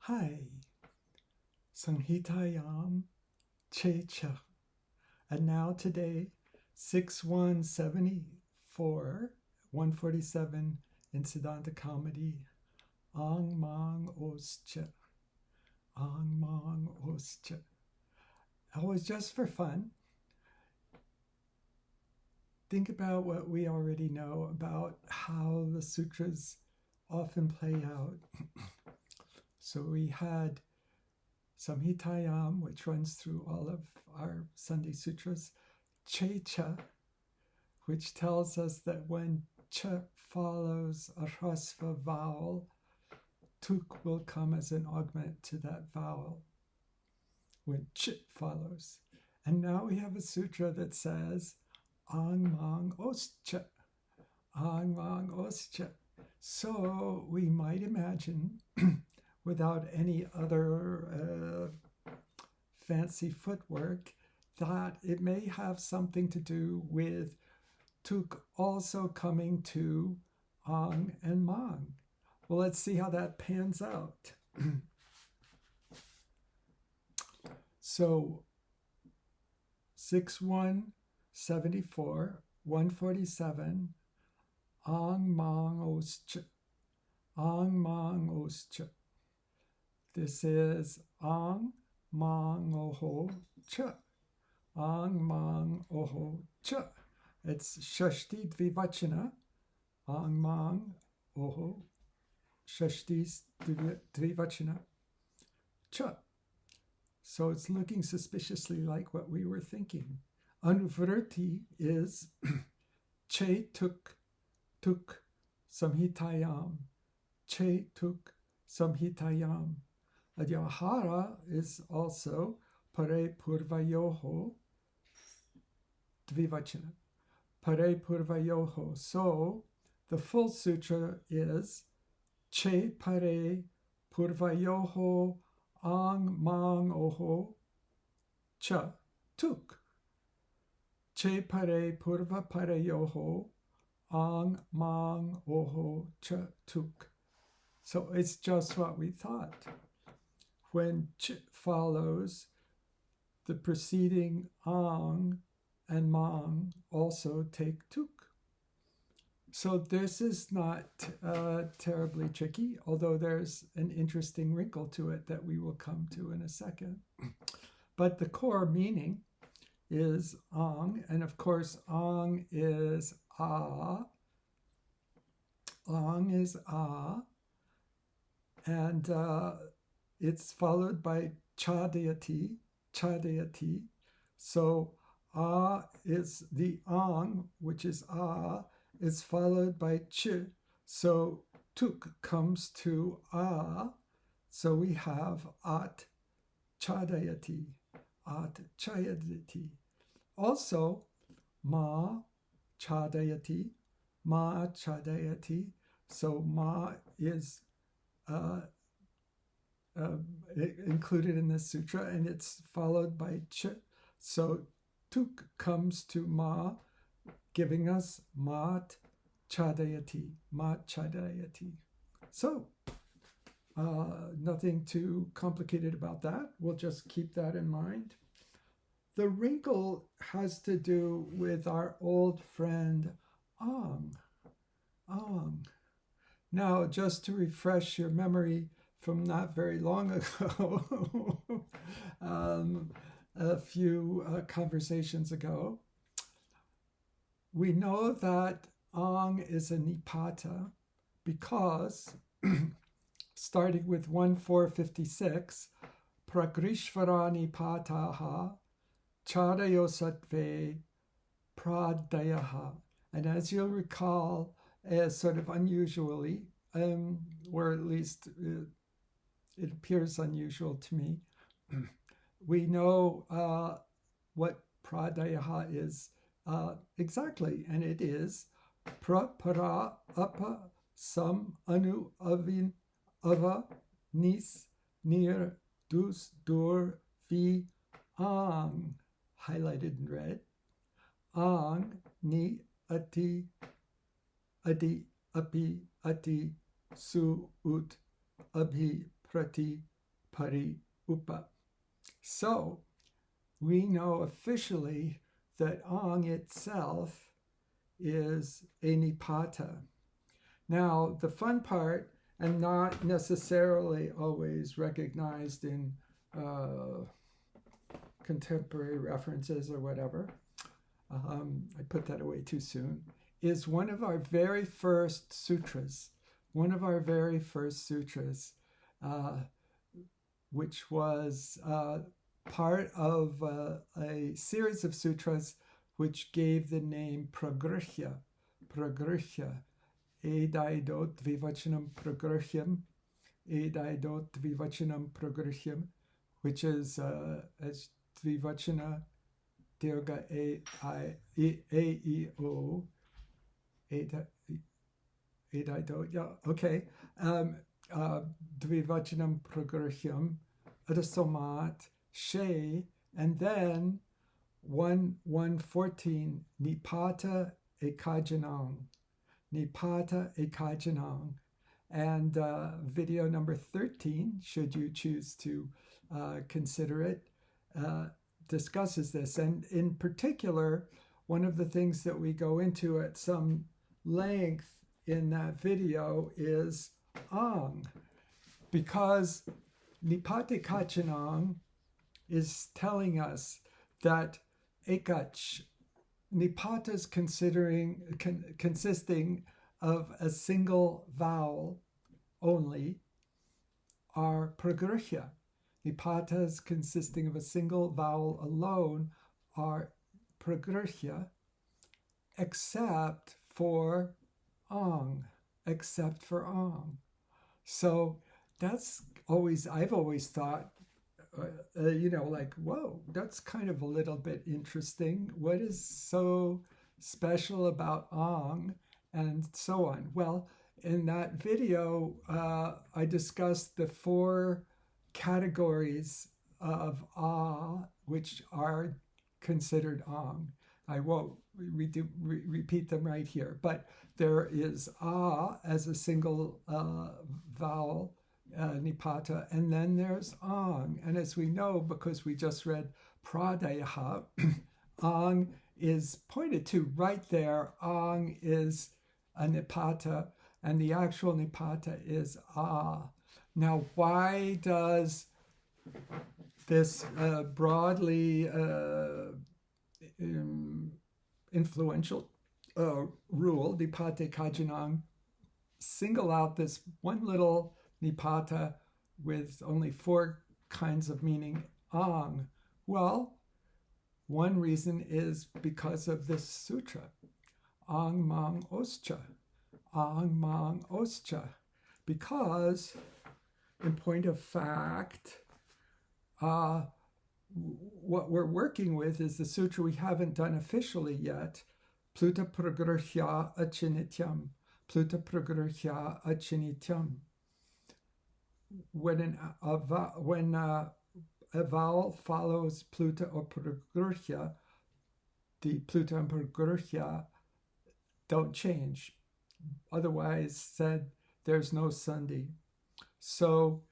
Hi, Sanghitayam Checha. And now today, 6174, 147 in Siddhanta Comedy, Ang Mang Oscha. Ang Mang Oscha. Always just for fun. Think about what we already know about how the sutras often play out. So we had Samhitayam, which runs through all of our Sunday sutras, Checha, which tells us that when ch follows a hrasva vowel, tuk will come as an augment to that vowel when ch follows. And now we have a sutra that says ang mang oscha, ang mang oscha. So we might imagine without any other fancy footwork, that it may have something to do with tuk also coming to ang and mang. Well, let's see how that pans out. So 6174, 147, ang mang oscha, ang mang oscha. This is ang mang oho cha, ang mang oho cha. It's shashti dvivachana, ang mang oho, shashti dvivachana cha. So it's looking suspiciously like what we were thinking. Anuvritti is che tuk samhitayam, che tuk samhitayam. Adyahara is also pare purvayoho dvivachana. Pare purvayoho. So the full sutra is che pare purvayoho ang mang oho cha tuk. Che pare purva pareyoho ang mang oho cha tuk. So it's just what we thought. When ch follows, the preceding ang and mang also take tuk. So this is not terribly tricky, although there's an interesting wrinkle to it that we will come to in a second. But the core meaning is ang, and of course ang is a. Ang is a, and it's followed by chadayati, chadayati. So a is the ang, which is a, is followed by ch. So tuk comes to a. So we have at chadayati, at chadayati. Also ma chadayati, ma chadayati. So ma is included in this sutra, and it's followed by ch. So tuk comes to ma, giving us mat chadayati, mat chadayati. So nothing too complicated about that. We'll just keep that in mind. The wrinkle has to do with our old friend ang. Ang. Now, just to refresh your memory from not very long ago, a few conversations ago, we know that ang is a nipata because starting with 1456, pragrishvara nipataha chadayo sattve pradayaha. And as you'll recall, as sort of unusually, or at least it appears unusual to me, we know what pradayaha is exactly, and it is para apa sam anu avin ava nis near dus dur vi ang, highlighted in red, ang ni ati adi api ati su ut abhi prati pari upa. So we know officially that ang itself is a nipata. Now, the fun part, and not necessarily always recognized in contemporary references or whatever, I put that away too soon, is one of our very first sutras. One of our very first sutras, which was part of a series of sutras which gave the name Pragrihya. Pragrihya. Edaidot Dvivachanam Pragrhyam, Edaidot Dvivachanam Pragrhyam, which is as Dvivachana Dirga E O Edaidot, yeah, okay. Dvivachanam Pragrhyam, Adasomat, She, and then 114 Nipata Ekajanang. Nipata Ekajanang. And video number 13, should you choose to consider it, discusses this. And in particular, one of the things that we go into at some length in that video is ang, because Nipata Ekajanang is telling us that ekach, nipatas consisting of a single vowel only are pragrihya. Nipatas consisting of a single vowel alone are pragrihya, except for ang. Except for ang. So that's always, I've always thought, like, whoa, that's kind of a little bit interesting. What is so special about ang, and so on? Well, in that video, I discussed the 4 categories of which are considered ang. I won't repeat them right here, but there is as a single vowel, nipata, and then there's ang. And as we know, because we just read pradayaha, ang is pointed to right there. Ang is a nipata, and the actual nipata is a. Now, why does this broadly influential rule, nipata kajanang, single out this one little nipata with only 4 kinds of meaning, ang? Well, one reason is because of this sutra, ang mang oscha, ang mang oscha, because in point of fact, what we're working with is the sutra we haven't done officially yet, Pluta Pragrihya Achinityam, Pluta Pragrihya Achinityam. When a vowel follows Pluta or Pragrihya, the Pluta and Pragrihya don't change. Otherwise said, there's no sandhi. So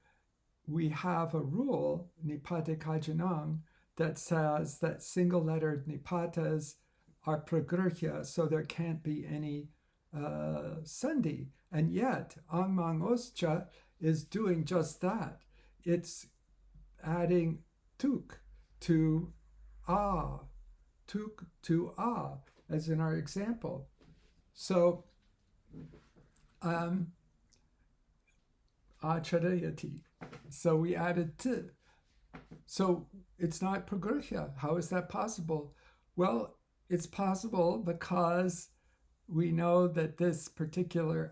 we have a rule, nipata kajanang, that says that single-lettered nipatas are pragrihya, so there can't be any sandhi. And yet, ang mang oscha is doing just that. It's adding tuk to a, as in our example. So, Ashtadhyayi. So we added t. So it's not pragrihya. How is that possible? Well, it's possible because we know that this particular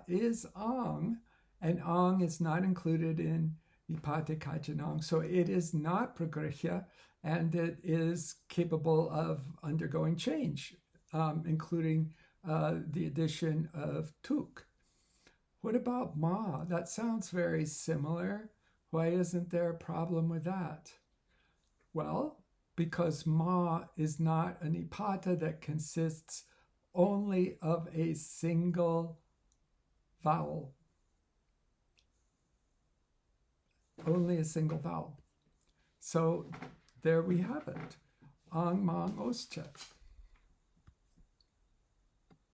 is ang, and ang is not included in nipata kajanang. So it is not pragrihya, and it is capable of undergoing change, including the addition of tuk. What about ma? That sounds very similar. Why isn't there a problem with that? Well, because ma is not a nipata that consists only of a single vowel. only a single vowel. So there we have it. Ang mang osche.